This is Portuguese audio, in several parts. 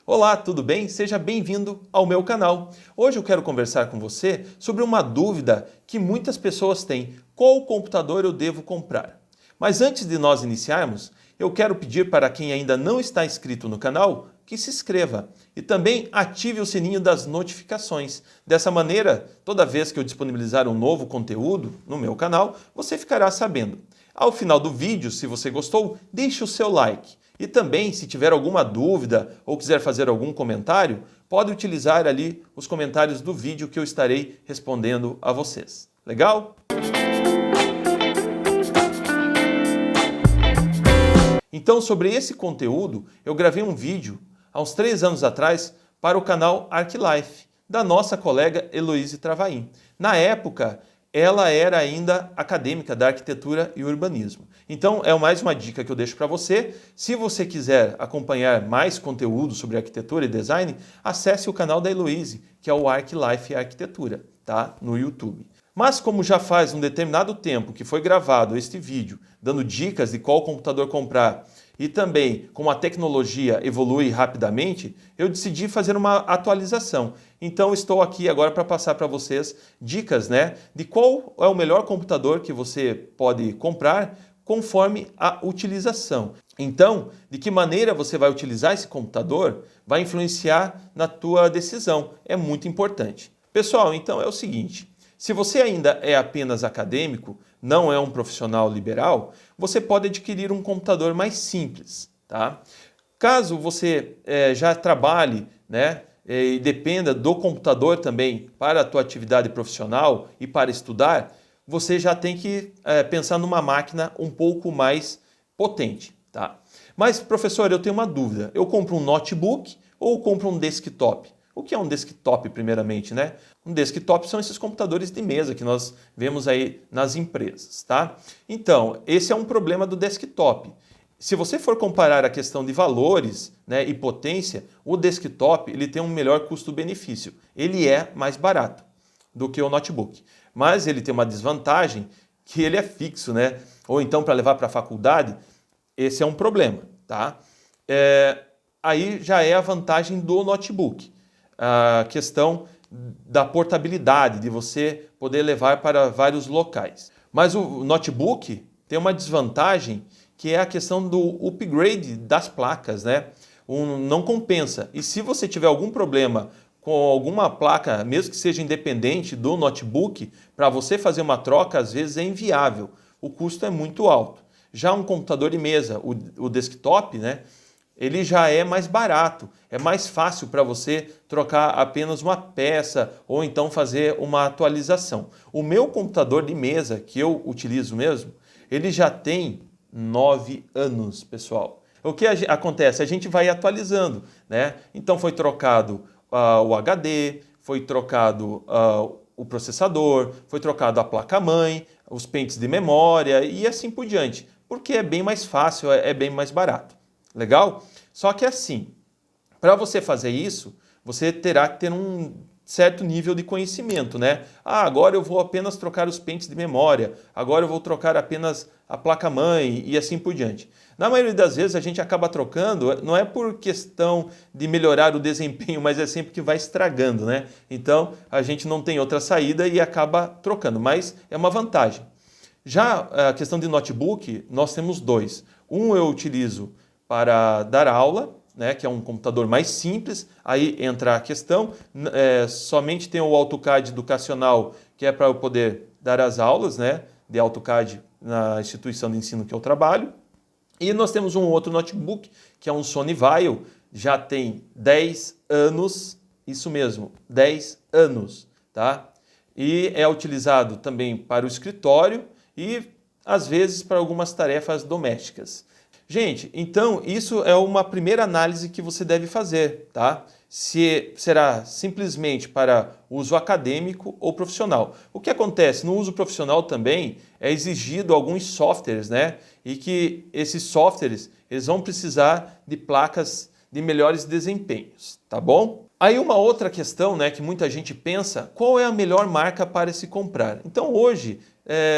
Olá, tudo bem? Seja bem-vindo ao meu canal. Hoje eu quero conversar com você sobre uma dúvida que muitas pessoas têm: qual computador eu devo comprar? Mas antes de nós iniciarmos, eu quero pedir para quem ainda não está inscrito no canal que se inscreva e também ative o sininho das notificações. Dessa maneira, toda vez que eu disponibilizar um novo conteúdo no meu canal, você ficará sabendo. Ao final do vídeo, se você gostou, deixe o seu like. E também, se tiver alguma dúvida ou quiser fazer algum comentário, pode utilizar ali os comentários do vídeo que eu estarei respondendo a vocês. Legal? Então, sobre esse conteúdo, eu gravei um vídeo há uns 3 anos atrás para o canal ArcLife, da nossa colega Heloíse Travaim. Na época, ela era ainda acadêmica da arquitetura e urbanismo. Então, é mais uma dica que eu deixo para você. Se você quiser acompanhar mais conteúdo sobre arquitetura e design, acesse o canal da Heloíse, que é o ArcLife Arquitetura, tá? No YouTube. Mas como já faz um determinado tempo que foi gravado este vídeo, dando dicas de qual computador comprar, e também como a tecnologia evolui rapidamente, eu decidi fazer uma atualização. Então estou aqui agora para passar para vocês dicas, de qual é o melhor computador que você pode comprar conforme a utilização. Então, de que maneira você vai utilizar esse computador vai influenciar na tua decisão. É muito importante. Pessoal, então é o seguinte: se você ainda é apenas acadêmico, não é um profissional liberal, você pode adquirir um computador mais simples, tá? Caso você já trabalhe, e dependa do computador também para a tua atividade profissional e para estudar, você já tem que pensar numa máquina um pouco mais potente, tá? Mas, professor, eu tenho uma dúvida. Eu compro um notebook ou compro um desktop? O que é um desktop, primeiramente, né? Um desktop são esses computadores de mesa que nós vemos aí nas empresas, tá? Então, esse é um problema do desktop. Se você for comparar a questão de valores, e potência, o desktop ele tem um melhor custo-benefício. Ele é mais barato do que o notebook. Mas ele tem uma desvantagem que ele é fixo, Ou então, para levar para a faculdade, esse é um problema, tá? Aí já é a vantagem do notebook. A questão da portabilidade, de você poder levar para vários locais. Mas o notebook tem uma desvantagem que é a questão do upgrade das placas, não compensa. E se você tiver algum problema com alguma placa, mesmo que seja independente do notebook, para você fazer uma troca, às vezes é inviável. O custo é muito alto. Já um computador de mesa, o desktop, ele já é mais barato, é mais fácil para você trocar apenas uma peça ou então fazer uma atualização. O meu computador de mesa, que eu utilizo mesmo, ele já tem 9 anos, pessoal. O que acontece? A gente vai atualizando, Então foi trocado o HD, foi trocado o processador, foi trocado a placa-mãe, os pentes de memória e assim por diante, porque é bem mais fácil, é bem mais barato. Legal? Só que assim, para você fazer isso, você terá que ter um certo nível de conhecimento, agora eu vou apenas trocar os pentes de memória, agora eu vou trocar apenas a placa-mãe e assim por diante. Na maioria das vezes a gente acaba trocando, não é por questão de melhorar o desempenho, mas é sempre que vai estragando, Então a gente não tem outra saída e acaba trocando, mas é uma vantagem. Já a questão de notebook, nós temos dois. Um eu utilizo para dar aula, que é um computador mais simples, aí entra a questão, somente tem o AutoCAD educacional, que é para eu poder dar as aulas de AutoCAD na instituição de ensino que eu trabalho. E nós temos um outro notebook, que é um Sony Vaio, já tem 10 anos, isso mesmo, 10 anos, tá? E é utilizado também para o escritório e, às vezes, para algumas tarefas domésticas. Gente, então isso é uma primeira análise que você deve fazer, tá? Se será simplesmente para uso acadêmico ou profissional. O que acontece? No uso profissional também é exigido alguns softwares, E que esses softwares eles vão precisar de placas de melhores desempenhos, tá bom? Aí uma outra questão, que muita gente pensa, qual é a melhor marca para se comprar? Então hoje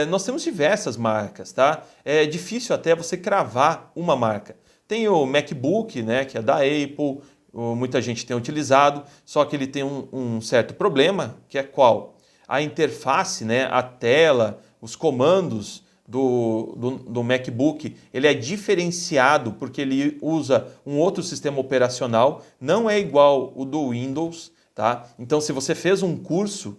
nós temos diversas marcas, tá? É difícil até você cravar uma marca. Tem o MacBook, que é da Apple, muita gente tem utilizado, só que ele tem um certo problema, que é qual? A interface, né, a tela, os comandos do MacBook, ele é diferenciado porque ele usa um outro sistema operacional, não é igual o do Windows, tá? Então, se você fez um curso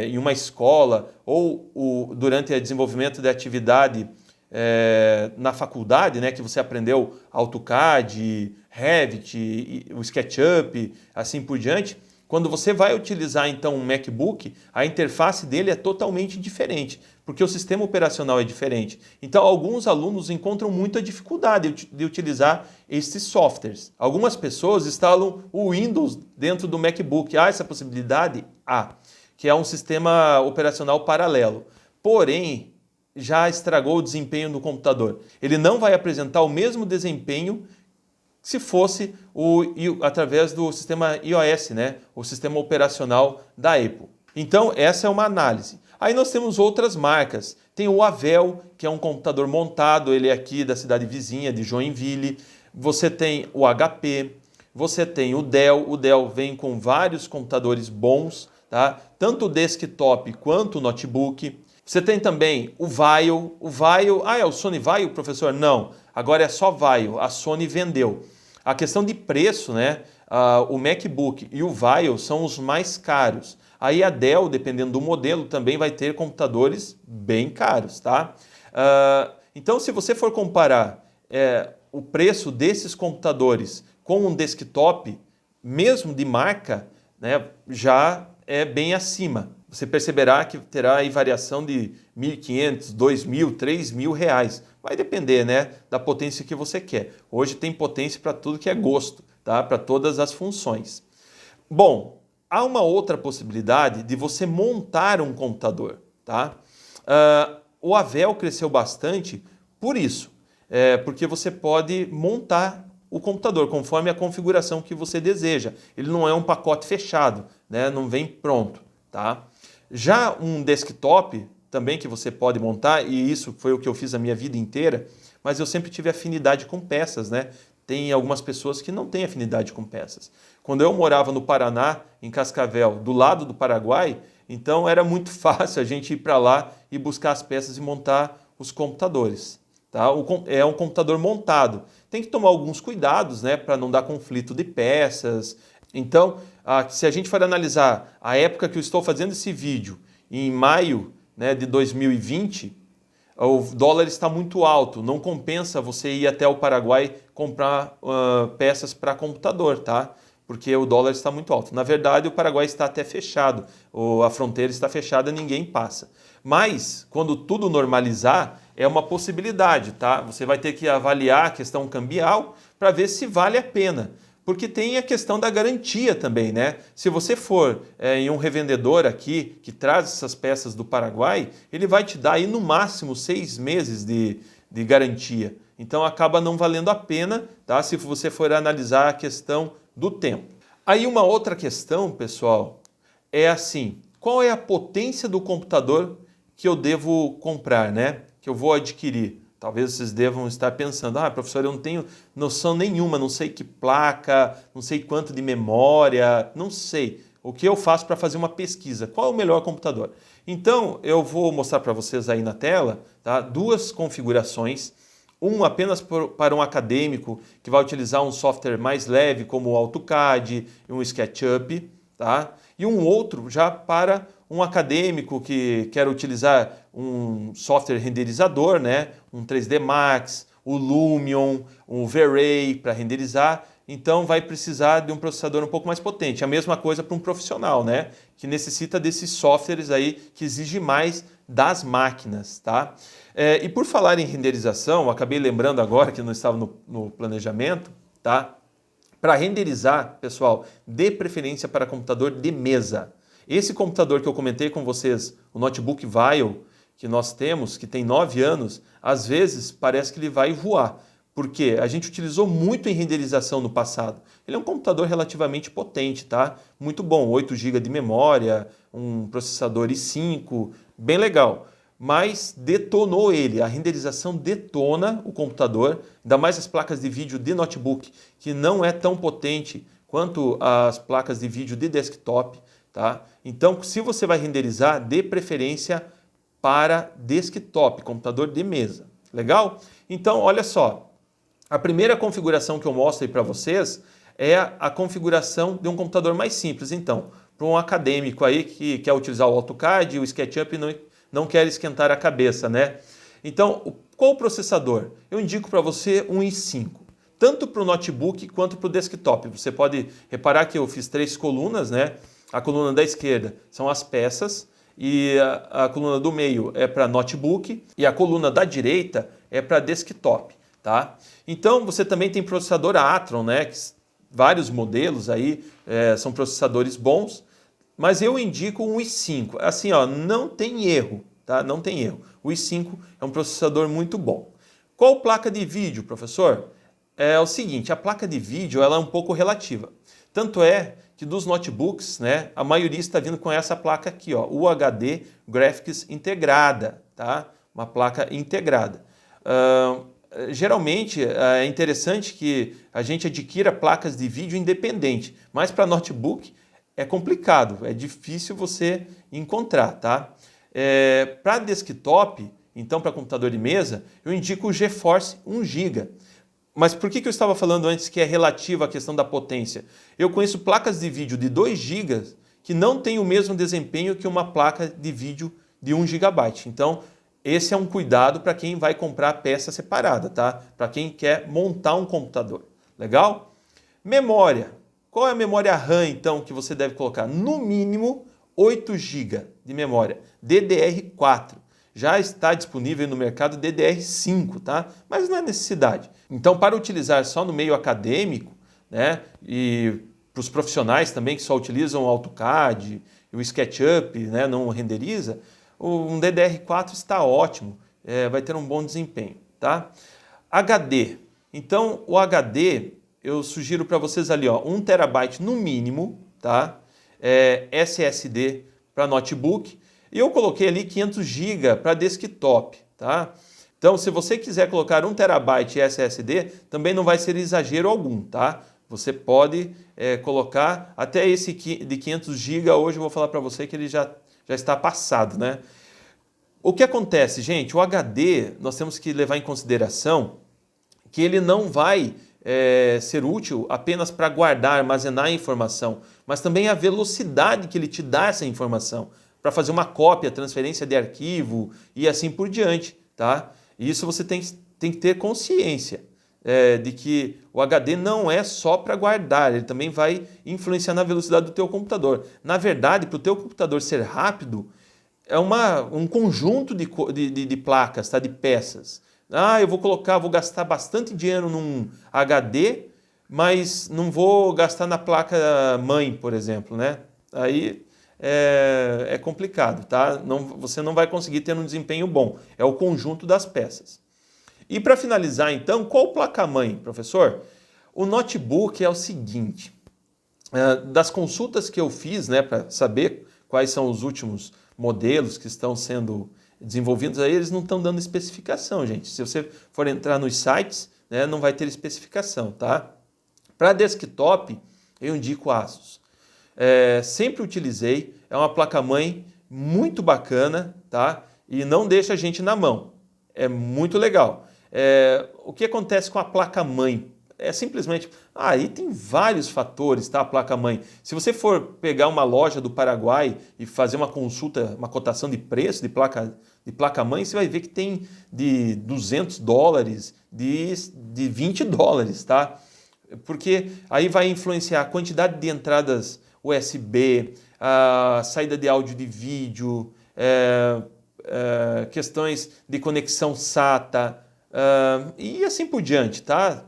em uma escola ou durante o desenvolvimento de atividade na faculdade, né, que você aprendeu AutoCAD, Revit, o SketchUp, assim por diante, quando você vai utilizar então um MacBook, a interface dele é totalmente diferente, porque o sistema operacional é diferente. Então, alguns alunos encontram muita dificuldade de utilizar esses softwares. Algumas pessoas instalam o Windows dentro do MacBook. Há essa possibilidade? Há, que é um sistema operacional paralelo. Porém, já estragou o desempenho do computador. Ele não vai apresentar o mesmo desempenho se fosse através do sistema iOS, né? O sistema operacional da Apple. Então, essa é uma análise. Aí nós temos outras marcas. Tem o Avel, que é um computador montado, ele é aqui da cidade vizinha, de Joinville. Você tem o HP, você tem o Dell vem com vários computadores bons, tá? Tanto o desktop quanto o notebook. Você tem também o Vaio. É o Sony Vaio, professor? Não, agora é só Vaio, a Sony vendeu. A questão de preço, né? O MacBook e o Vaio são os mais caros. Aí a Dell, dependendo do modelo, também vai ter computadores bem caros, tá? Então, se você for comparar o preço desses computadores com um desktop, mesmo de marca, né, já é bem acima. Você perceberá que terá aí variação de R$ 1.500, R$ 2.000, R$ 3.000. Vai depender, né, da potência que você quer. Hoje tem potência para tudo que é gosto, tá? Para todas as funções. Bom, há uma outra possibilidade de você montar um computador, tá? O Avel cresceu bastante por isso, porque você pode montar o computador conforme a configuração que você deseja. Ele não é um pacote fechado, né? Não vem pronto, tá? Já um desktop também que você pode montar, e isso foi o que eu fiz a minha vida inteira, mas eu sempre tive afinidade com peças, né? Tem algumas pessoas que não têm afinidade com peças. Quando eu morava no Paraná, em Cascavel, do lado do Paraguai, então era muito fácil a gente ir para lá e buscar as peças e montar os computadores. Tá? É um computador montado. Tem que tomar alguns cuidados, né, para não dar conflito de peças. Então, se a gente for analisar a época que eu estou fazendo esse vídeo, em maio, né, de 2020, o dólar está muito alto, não compensa você ir até o Paraguai comprar peças para computador, tá? Porque o dólar está muito alto. Na verdade, o Paraguai está até fechado, a fronteira está fechada, ninguém passa. Mas, quando tudo normalizar, é uma possibilidade, tá? Você vai ter que avaliar a questão cambial para ver se vale a pena. Porque tem a questão da garantia também, né? Se você for em um revendedor aqui que traz essas peças do Paraguai, ele vai te dar aí no máximo 6 meses de garantia. Então acaba não valendo a pena, tá? Se você for analisar a questão do tempo. Aí uma outra questão, pessoal, é assim: qual é a potência do computador que eu devo comprar, né? Que eu vou adquirir? Talvez vocês devam estar pensando, professor, eu não tenho noção nenhuma, não sei que placa, não sei quanto de memória, não sei. O que eu faço para fazer uma pesquisa? Qual é o melhor computador? Então, eu vou mostrar para vocês aí na tela, tá, 2 configurações. Um apenas para um acadêmico que vai utilizar um software mais leve, como o AutoCAD e um SketchUp, tá? E um outro já para um acadêmico que quer utilizar um software renderizador, né? Um 3D Max, o Lumion, um V-Ray para renderizar. Então vai precisar de um processador um pouco mais potente. A mesma coisa para um profissional, né? Que necessita desses softwares aí que exigem mais das máquinas, tá? E por falar em renderização, acabei lembrando agora que não estava no planejamento, tá? Para renderizar, pessoal, dê preferência para computador de mesa. Esse computador que eu comentei com vocês, o notebook Vaio, que nós temos, que tem 9 anos, às vezes parece que ele vai voar. Porque a gente utilizou muito em renderização no passado. Ele é um computador relativamente potente, tá? Muito bom, 8 GB de memória, um processador i5, bem legal. mas detonou ele. A renderização detona o computador, ainda mais as placas de vídeo de notebook, que não é tão potente quanto as placas de vídeo de desktop, tá? Então, se você vai renderizar, dê preferência para desktop, computador de mesa. Legal? Então, olha só. A primeira configuração que eu mostro aí para vocês é a configuração de um computador mais simples. Então, para um acadêmico aí que quer utilizar o AutoCAD e o SketchUp e não quer esquentar a cabeça, né? Então, qual o processador? Eu indico para você um i5, tanto para o notebook quanto para o desktop. Você pode reparar que eu fiz 3 colunas, né? A coluna da esquerda são as peças e a coluna do meio é para notebook e a coluna da direita é para desktop, tá? Então, você também tem processador Atron, né? Vários modelos aí são processadores bons, mas eu indico um i5. Assim, ó, não tem erro, tá? Não tem erro. O i5 é um processador muito bom. Qual placa de vídeo, professor? É o seguinte, a placa de vídeo ela é um pouco relativa. Tanto é que dos notebooks, né, a maioria está vindo com essa placa aqui, ó, UHD Graphics integrada, tá? Uma placa integrada. Geralmente é interessante que a gente adquira placas de vídeo independente, mas para notebook é complicado, é difícil você encontrar, tá? Para desktop, então para computador de mesa, eu indico o GeForce 1 GB. Mas por que eu estava falando antes que é relativa à questão da potência? Eu conheço placas de vídeo de 2 GB que não têm o mesmo desempenho que uma placa de vídeo de 1 GB. Então, esse é um cuidado para quem vai comprar a peça separada, tá? Para quem quer montar um computador. Legal? Memória. Qual é a memória RAM, então, que você deve colocar? No mínimo 8 GB de memória, DDR4. Já está disponível no mercado DDR5, tá? Mas não é necessidade. Então, para utilizar só no meio acadêmico, né, e para os profissionais também que só utilizam o AutoCAD e o SketchUp, né, não renderiza, um DDR4 está ótimo, vai ter um bom desempenho, tá? HD. Então, o HD, eu sugiro para vocês ali, ó, 1 TB no mínimo, tá? SSD para notebook. E eu coloquei ali 500 GB para desktop, tá? Então, se você quiser colocar 1 TB SSD, também não vai ser exagero algum, tá? Você pode colocar até esse de 500 GB, hoje eu vou falar para você que ele já está passado, né? O que acontece, gente? O HD, nós temos que levar em consideração que ele não vai ser útil apenas para guardar, armazenar a informação, mas também a velocidade que ele te dá essa informação, para fazer uma cópia, transferência de arquivo e assim por diante, tá? E isso você tem que ter consciência de que o HD não é só para guardar, ele também vai influenciar na velocidade do teu computador. Na verdade, para o teu computador ser rápido, é um conjunto de placas, tá? De peças. Eu vou gastar bastante dinheiro num HD, mas não vou gastar na placa mãe, por exemplo, né? Aí é complicado, tá? Você não vai conseguir ter um desempenho bom. É o conjunto das peças. E para finalizar, então, qual placa-mãe, professor? O notebook é o seguinte, das consultas que eu fiz, né, para saber quais são os últimos modelos que estão sendo desenvolvidos, aí eles não estão dando especificação, gente. Se você for entrar nos sites, né, não vai ter especificação, tá? Para desktop, eu indico Asus. Sempre utilizei, é uma placa-mãe muito bacana, tá? E não deixa a gente na mão. É muito legal. O que acontece com a placa-mãe? É simplesmente... aí tem vários fatores, tá? A placa-mãe. Se você for pegar uma loja do Paraguai e fazer uma consulta, uma cotação de preço de placa-mãe, você vai ver que tem de $200, de $20, tá? Porque aí vai influenciar a quantidade de entradas USB, a saída de áudio de vídeo, questões de conexão SATA e assim por diante, tá?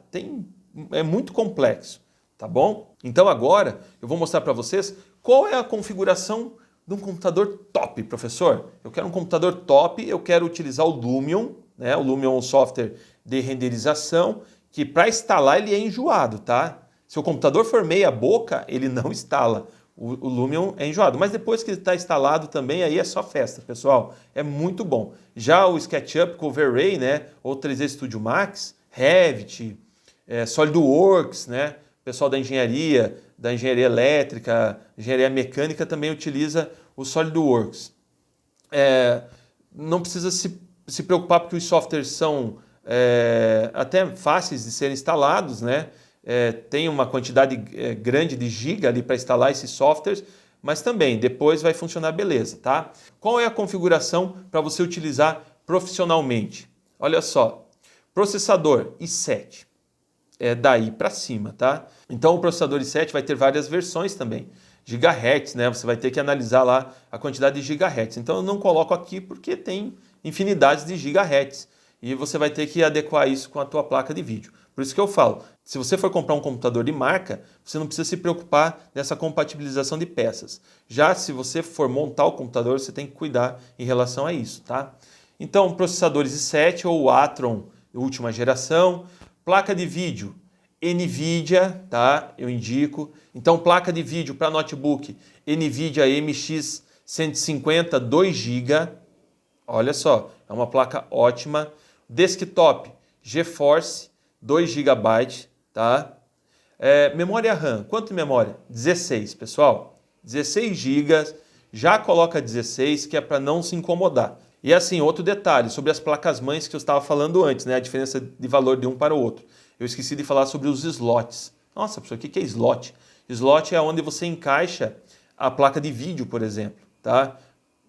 É muito complexo, tá bom? Então agora eu vou mostrar para vocês qual é a configuração de um computador top, professor. Eu quero um computador top, eu quero utilizar o Lumion, né? O Lumion é um software de renderização que para instalar ele é enjoado, tá? Se o computador for meia boca, ele não instala. O Lumion é enjoado, mas depois que ele está instalado também, aí é só festa, pessoal. É muito bom. Já o SketchUp, Cover Ray, né, ou 3D Studio Max, Revit, SolidWorks, né, o pessoal da engenharia elétrica, engenharia mecânica também utiliza o SolidWorks. Não precisa se preocupar porque os softwares são até fáceis de serem instalados, né? Tem uma quantidade grande de giga ali para instalar esses softwares, mas também depois vai funcionar beleza, tá? Qual é a configuração para você utilizar profissionalmente? Olha só, processador i7, daí para cima, tá? Então o processador i7 vai ter várias versões também, gigahertz, né? Você vai ter que analisar lá a quantidade de gigahertz. Então eu não coloco aqui porque tem infinidades de gigahertz e você vai ter que adequar isso com a tua placa de vídeo. Por isso que eu falo, se você for comprar um computador de marca, você não precisa se preocupar nessa compatibilização de peças. Já se você for montar o computador, você tem que cuidar em relação a isso, tá? Então, processadores i7 ou Atron, última geração, placa de vídeo, NVIDIA, tá? Eu indico. Então, placa de vídeo para notebook, NVIDIA MX 150, 2 GB. Olha só, é uma placa ótima. Desktop, GeForce, 2 GB, tá? Memória RAM, quanto de memória? 16, pessoal. 16 GB, já coloca 16, que é para não se incomodar. E assim, outro detalhe sobre as placas-mães que eu estava falando antes, né? A diferença de valor de um para o outro. Eu esqueci de falar sobre os slots. Nossa, professor, o que é slot? Slot é onde você encaixa a placa de vídeo, por exemplo, tá?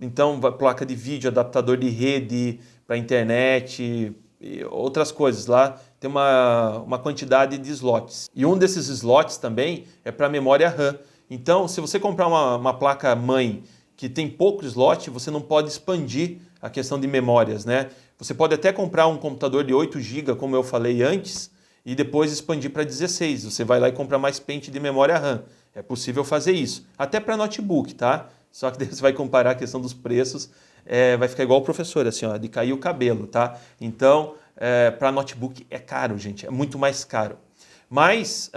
Então, placa de vídeo, adaptador de rede para internet e outras coisas lá. Tem uma quantidade de slots. E um desses slots também é para memória RAM. Então, se você comprar uma placa-mãe que tem pouco slot, você não pode expandir a questão de memórias, né? Você pode até comprar um computador de 8 GB, como eu falei antes, e depois expandir para 16. Você vai lá e compra mais pente de memória RAM. É possível fazer isso. Até para notebook, tá? Só que daí você vai comparar a questão dos preços, vai ficar igual o professor, assim, ó, de cair o cabelo, tá? Então, para notebook é caro, gente, é muito mais caro. Mas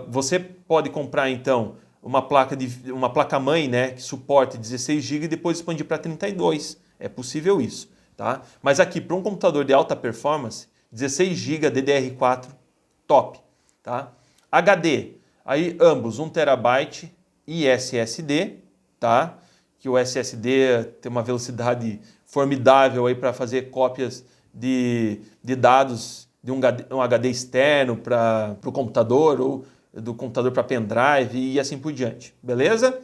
você pode comprar, então, uma placa-mãe, né, que suporte 16 GB e depois expandir para 32. É possível isso, tá? Mas aqui, para um computador de alta performance, 16 GB DDR4, top, tá? HD, aí ambos 1 TB e SSD, tá? Que o SSD tem uma velocidade formidável aí para fazer cópias de dados de um HD externo para o computador ou do computador para pendrive e assim por diante, beleza?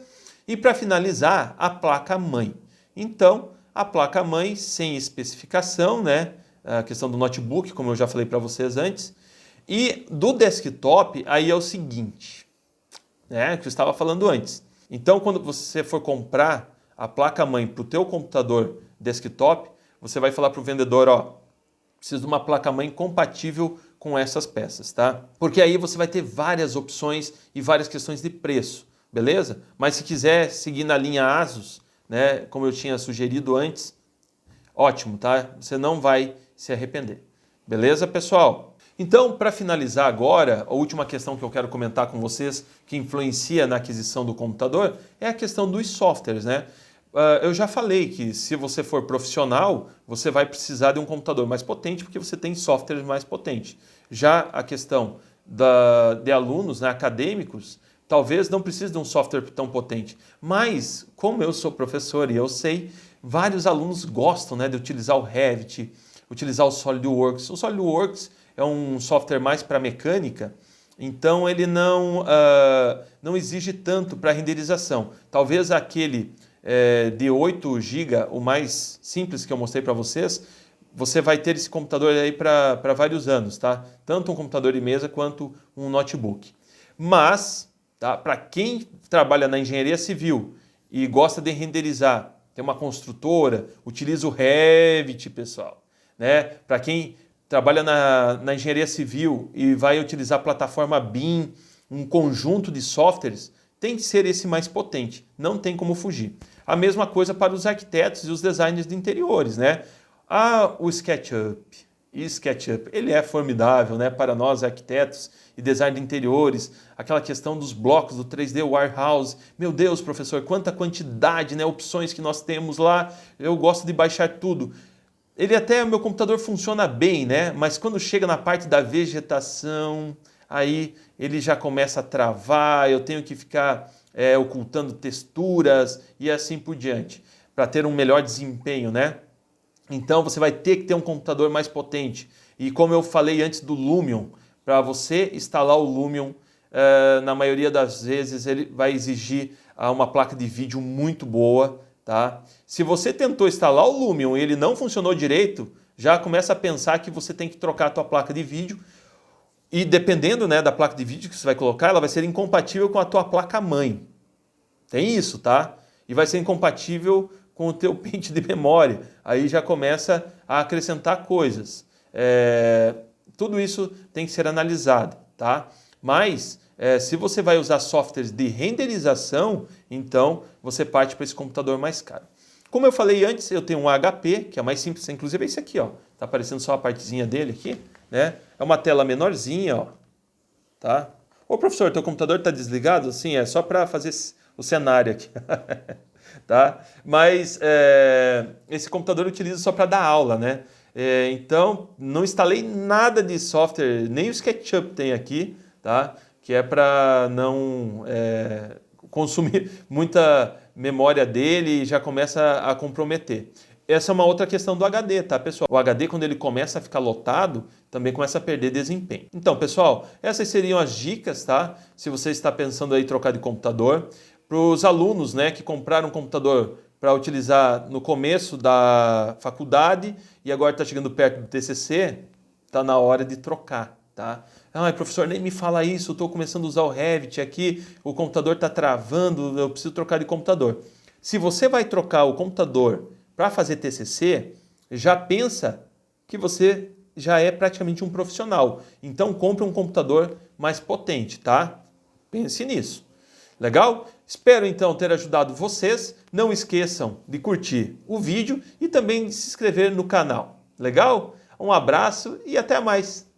E para finalizar, a placa-mãe. Então, a placa-mãe sem especificação, né? A questão do notebook, como eu já falei para vocês antes. E do desktop, aí é o seguinte, né? Que eu estava falando antes. Então, quando você for comprar a placa-mãe para o teu computador desktop, você vai falar para o vendedor, ó, preciso de uma placa-mãe compatível com essas peças, tá? Porque aí você vai ter várias opções e várias questões de preço, beleza? Mas se quiser seguir na linha ASUS, né, como eu tinha sugerido antes, ótimo, tá? Você não vai se arrepender. Beleza, pessoal? Então, para finalizar agora, a última questão que eu quero comentar com vocês, que influencia na aquisição do computador, é a questão dos softwares, né? Eu já falei que se você for profissional, você vai precisar de um computador mais potente, porque você tem softwares mais potentes. Já a questão de alunos, né, acadêmicos, talvez não precise de um software tão potente. Mas, como eu sou professor e eu sei, vários alunos gostam, né, de utilizar o Revit, utilizar o SolidWorks. O SolidWorks é um software mais para mecânica, então ele não exige tanto para renderização. Talvez aquele de 8 GB, o mais simples que eu mostrei para vocês, você vai ter esse computador aí para vários anos, tá? Tanto um computador de mesa quanto um notebook. Mas, tá, para quem trabalha na engenharia civil e gosta de renderizar, tem uma construtora, utiliza o Revit, pessoal, né? Para quem trabalha na engenharia civil e vai utilizar a plataforma BIM, um conjunto de softwares, tem que ser esse mais potente, não tem como fugir. A mesma coisa para os arquitetos e os designers de interiores, né? O SketchUp, ele é formidável, né, para nós arquitetos e design de interiores, aquela questão dos blocos do 3D Warehouse. Meu Deus, professor, quanta quantidade, né, opções que nós temos lá, eu gosto de baixar tudo. O meu computador funciona bem, né? Mas quando chega na parte da vegetação, aí ele já começa a travar, eu tenho que ficar ocultando texturas e assim por diante, para ter um melhor desempenho, né? Então você vai ter que ter um computador mais potente. E como eu falei antes do Lumion, para você instalar o Lumion, na maioria das vezes ele vai exigir uma placa de vídeo muito boa, tá? Se você tentou instalar o Lumion e ele não funcionou direito, já começa a pensar que você tem que trocar a tua placa de vídeo. E dependendo, né, da placa de vídeo que você vai colocar, ela vai ser incompatível com a tua placa-mãe. Tem isso, tá? E vai ser incompatível com o teu pente de memória. Aí já começa a acrescentar coisas. Tudo isso tem que ser analisado, tá? Mas se você vai usar softwares de renderização, então você parte para esse computador mais caro. Como eu falei antes, eu tenho um HP, que é mais simples, inclusive é esse aqui, ó. Tá aparecendo só a partezinha dele aqui, né? É uma tela menorzinha, ó. Tá? Ô professor, teu computador está desligado? Sim, é só para fazer o cenário aqui. Tá? Mas esse computador eu utilizo só para dar aula, né? Então, não instalei nada de software, nem o SketchUp tem aqui, tá? Que é para não consumir muita memória dele e já começa a comprometer. Essa é uma outra questão do HD, tá, pessoal? O HD, quando ele começa a ficar lotado, também começa a perder desempenho. Então, pessoal, essas seriam as dicas, tá? Se você está pensando aí em trocar de computador. Para os alunos, né, que compraram um computador para utilizar no começo da faculdade e agora está chegando perto do TCC, está na hora de trocar, tá? Ai, professor, nem me fala isso, eu estou começando a usar o Revit aqui, o computador está travando, eu preciso trocar de computador. Se você vai trocar o computador para fazer TCC, já pensa que você já é praticamente um profissional. Então, compre um computador mais potente, tá? Pense nisso. Legal? Espero então ter ajudado vocês. Não esqueçam de curtir o vídeo e também de se inscrever no canal. Legal? Um abraço e até mais!